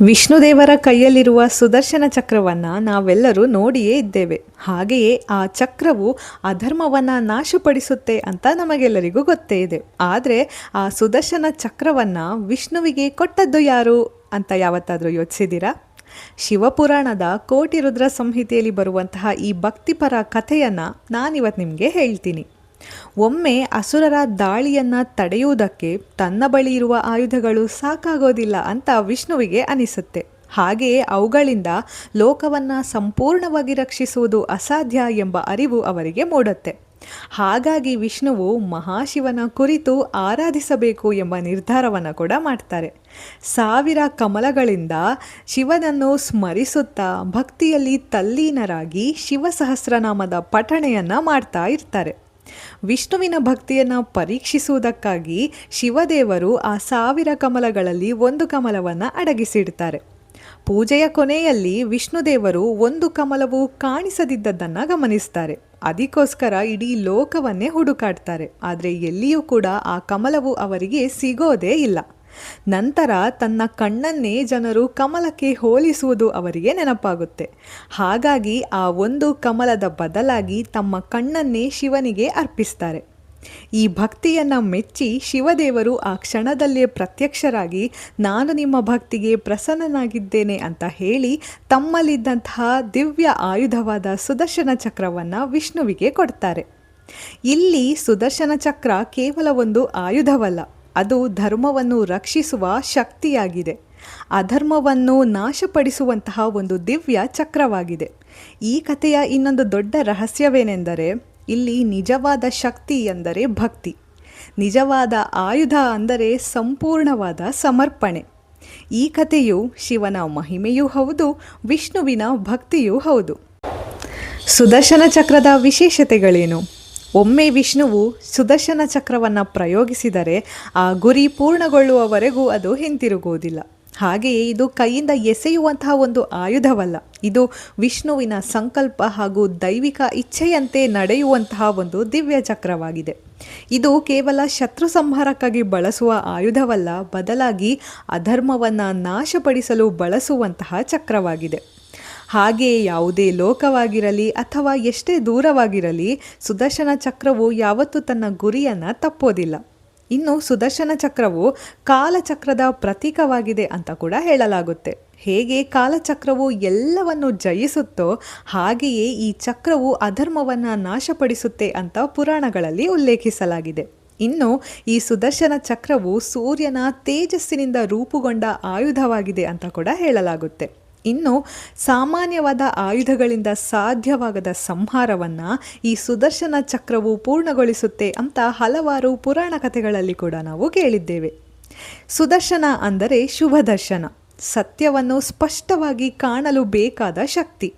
ವಿಷ್ಣುದೇವರ ಕೈಯಲ್ಲಿರುವ ಸುದರ್ಶನ ಚಕ್ರವನ್ನು ನಾವೆಲ್ಲರೂ ನೋಡಿಯೇ ಇದ್ದೇವೆ. ಹಾಗೆಯೇ ಆ ಚಕ್ರವು ಅಧರ್ಮವನ್ನು ನಾಶಪಡಿಸುತ್ತೆ ಅಂತ ನಮಗೆಲ್ಲರಿಗೂ ಗೊತ್ತೇ ಇದೆ. ಆದರೆ ಆ ಸುದರ್ಶನ ಚಕ್ರವನ್ನು ವಿಷ್ಣುವಿಗೆ ಕೊಟ್ಟದ್ದು ಯಾರು ಅಂತ ಯಾವತ್ತಾದರೂ ಯೋಚಿಸಿದ್ದೀರಾ? ಶಿವಪುರಾಣದ ಕೋಟಿ ರುದ್ರ ಸಂಹಿತೆಯಲ್ಲಿ ಬರುವಂತಹ ಈ ಭಕ್ತಿಪರ ಕಥೆಯನ್ನು ನಾನಿವತ್ತು ನಿಮಗೆ ಹೇಳ್ತೀನಿ. ಒಮ್ಮೆ ಅಸುರರ ದಾಳಿಯನ್ನು ತಡೆಯುವುದಕ್ಕೆ ತನ್ನ ಬಳಿ ಇರುವ ಆಯುಧಗಳು ಸಾಕಾಗೋದಿಲ್ಲ ಅಂತ ವಿಷ್ಣುವಿಗೆ ಅನಿಸುತ್ತೆ. ಹಾಗೆಯೇ ಅವುಗಳಿಂದ ಲೋಕವನ್ನು ಸಂಪೂರ್ಣವಾಗಿ ರಕ್ಷಿಸುವುದು ಅಸಾಧ್ಯ ಎಂಬ ಅರಿವು ಅವರಿಗೆ ಮೂಡುತ್ತೆ. ಹಾಗಾಗಿ ವಿಷ್ಣುವು ಮಹಾಶಿವನ ಕುರಿತು ಆರಾಧಿಸಬೇಕು ಎಂಬ ನಿರ್ಧಾರವನ್ನು ಕೂಡ ಮಾಡ್ತಾರೆ. 1000 ಕಮಲಗಳಿಂದ ಶಿವನನ್ನು ಸ್ಮರಿಸುತ್ತಾ ಭಕ್ತಿಯಲ್ಲಿ ತಲ್ಲೀನರಾಗಿ ಶಿವ ಸಹಸ್ರನಾಮದ ಪಠಣೆಯನ್ನು ಮಾಡ್ತಾ ಇರ್ತಾರೆ. ವಿಷ್ಣುವಿನ ಭಕ್ತಿಯನ್ನು ಪರೀಕ್ಷಿಸುವುದಕ್ಕಾಗಿ ಶಿವದೇವರು ಆ 1000 ಕಮಲಗಳಲ್ಲಿ ಒಂದು ಕಮಲವನ್ನು ಅಡಗಿಸಿಡ್ತಾರೆ. ಪೂಜೆಯ ಕೊನೆಯಲ್ಲಿ ವಿಷ್ಣುದೇವರು ಒಂದು ಕಮಲವು ಕಾಣಿಸದಿದ್ದದ್ದನ್ನು ಗಮನಿಸ್ತಾರೆ. ಅದಕ್ಕೋಸ್ಕರ ಇಡೀ ಲೋಕವನ್ನೇ ಹುಡುಕಾಡ್ತಾರೆ. ಆದರೆ ಎಲ್ಲಿಯೂ ಕೂಡ ಆ ಕಮಲವು ಅವರಿಗೆ ಸಿಗೋದೇ ಇಲ್ಲ. ನಂತರ ತನ್ನ ಕಣ್ಣನ್ನೇ ಜನರು ಕಮಲಕ್ಕೆ ಹೋಲಿಸುವುದು ಅವರಿಗೆ ನೆನಪಾಗುತ್ತೆ. ಹಾಗಾಗಿ ಆ ಒಂದು ಕಮಲದ ಬದಲಾಗಿ ತಮ್ಮ ಕಣ್ಣನ್ನೇ ಶಿವನಿಗೆ ಅರ್ಪಿಸ್ತಾರೆ. ಈ ಭಕ್ತಿಯನ್ನು ಮೆಚ್ಚಿ ಶಿವದೇವರು ಆ ಕ್ಷಣದಲ್ಲೇ ಪ್ರತ್ಯಕ್ಷರಾಗಿ ನಾನು ನಿಮ್ಮ ಭಕ್ತಿಗೆ ಪ್ರಸನ್ನನಾಗಿದ್ದೇನೆ ಅಂತ ಹೇಳಿ ತಮ್ಮಲ್ಲಿದ್ದಂತಹ ದಿವ್ಯ ಆಯುಧವಾದ ಸುದರ್ಶನ ಚಕ್ರವನ್ನು ವಿಷ್ಣುವಿಗೆ ಕೊಡ್ತಾರೆ. ಇಲ್ಲಿ ಸುದರ್ಶನ ಚಕ್ರ ಕೇವಲ ಒಂದು ಆಯುಧವಲ್ಲ, ಅದು ಧರ್ಮವನ್ನು ರಕ್ಷಿಸುವ ಶಕ್ತಿಯಾಗಿದೆ. ಅಧರ್ಮವನ್ನು ನಾಶಪಡಿಸುವಂತಹ ಒಂದು ದಿವ್ಯ ಚಕ್ರವಾಗಿದೆ. ಈ ಕಥೆಯ ಇನ್ನೊಂದು ದೊಡ್ಡ ರಹಸ್ಯವೇನೆಂದರೆ, ಇಲ್ಲಿ ನಿಜವಾದ ಶಕ್ತಿ ಎಂದರೆ ಭಕ್ತಿ, ನಿಜವಾದ ಆಯುಧ ಅಂದರೆ ಸಂಪೂರ್ಣವಾದ ಸಮರ್ಪಣೆ. ಈ ಕಥೆಯು ಶಿವನ ಮಹಿಮೆಯೂ ಹೌದು, ವಿಷ್ಣುವಿನ ಭಕ್ತಿಯೂ ಹೌದು. ಸುದರ್ಶನ ಚಕ್ರದ ವಿಶೇಷತೆಗಳೇನು? ಒಮ್ಮೆ ವಿಷ್ಣುವು ಸುದರ್ಶನ ಚಕ್ರವನ್ನು ಪ್ರಯೋಗಿಸಿದರೆ ಆ ಗುರಿ ಪೂರ್ಣಗೊಳ್ಳುವವರೆಗೂ ಅದು ಹಿಂತಿರುಗುವುದಿಲ್ಲ. ಹಾಗೆಯೇ ಇದು ಕೈಯಿಂದ ಎಸೆಯುವಂತಹ ಒಂದು ಆಯುಧವಲ್ಲ, ಇದು ವಿಷ್ಣುವಿನ ಸಂಕಲ್ಪ ಹಾಗೂ ದೈವಿಕ ಇಚ್ಛೆಯಂತೆ ನಡೆಯುವಂತಹ ಒಂದು ದಿವ್ಯ ಚಕ್ರವಾಗಿದೆ. ಇದು ಕೇವಲ ಶತ್ರು ಸಂಹಾರಕ್ಕಾಗಿ ಬಳಸುವ ಆಯುಧವಲ್ಲ, ಬದಲಾಗಿ ಅಧರ್ಮವನ್ನು ನಾಶಪಡಿಸಲು ಬಳಸುವಂತಹ ಚಕ್ರವಾಗಿದೆ. ಹಾಗೆಯೇ ಯಾವುದೇ ಲೋಕವಾಗಿರಲಿ ಅಥವಾ ಎಷ್ಟೇ ದೂರವಾಗಿರಲಿ ಸುದರ್ಶನ ಚಕ್ರವು ಯಾವತ್ತೂ ತನ್ನ ಗುರಿಯನ್ನು ತಪ್ಪೋದಿಲ್ಲ. ಇನ್ನು ಸುದರ್ಶನ ಚಕ್ರವು ಕಾಲಚಕ್ರದ ಪ್ರತೀಕವಾಗಿದೆ ಅಂತ ಕೂಡ ಹೇಳಲಾಗುತ್ತೆ. ಹೇಗೆ ಕಾಲಚಕ್ರವು ಎಲ್ಲವನ್ನು ಜಯಿಸುತ್ತೋ ಹಾಗೆಯೇ ಈ ಚಕ್ರವು ಅಧರ್ಮವನ್ನು ನಾಶಪಡಿಸುತ್ತೆ ಅಂತ ಪುರಾಣಗಳಲ್ಲಿ ಉಲ್ಲೇಖಿಸಲಾಗಿದೆ. ಇನ್ನು ಈ ಸುದರ್ಶನ ಚಕ್ರವು ಸೂರ್ಯನ ತೇಜಸ್ಸಿನಿಂದ ರೂಪುಗೊಂಡ ಆಯುಧವಾಗಿದೆ ಅಂತ ಕೂಡ ಹೇಳಲಾಗುತ್ತೆ. ಇನ್ನು ಸಾಮಾನ್ಯವಾದ ಆಯುಧಗಳಿಂದ ಸಾಧ್ಯವಾಗದ ಸಂಹಾರವನ್ನು ಈ ಸುದರ್ಶನ ಚಕ್ರವು ಪೂರ್ಣಗೊಳಿಸುತ್ತೆ ಅಂತ ಹಲವಾರು ಪುರಾಣ ಕಥೆಗಳಲ್ಲಿ ಕೂಡ ನಾವು ಕೇಳಿದ್ದೇವೆ. ಸುದರ್ಶನ ಅಂದರೆ ಶುಭ ದರ್ಶನ, ಸತ್ಯವನ್ನು ಸ್ಪಷ್ಟವಾಗಿ ಕಾಣಲು ಬೇಕಾದ ಶಕ್ತಿ.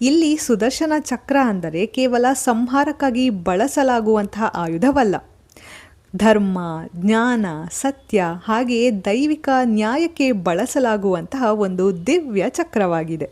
ಇಲ್ಲಿ ಸುದರ್ಶನ ಚಕ್ರ ಅಂದರೆ ಕೇವಲ ಸಂಹಾರಕ್ಕಾಗಿ ಬಳಸಲಾಗುವಂತಹ ಆಯುಧವಲ್ಲ, ಧರ್ಮ, ಜ್ಞಾನ, ಸತ್ಯ ಹಾಗೆಯೇ ದೈವಿಕ ನ್ಯಾಯಕ್ಕೆ ಬಳಸಲಾಗುವಂತಹ ಒಂದು ದಿವ್ಯ ಚಕ್ರವಾಗಿದೆ.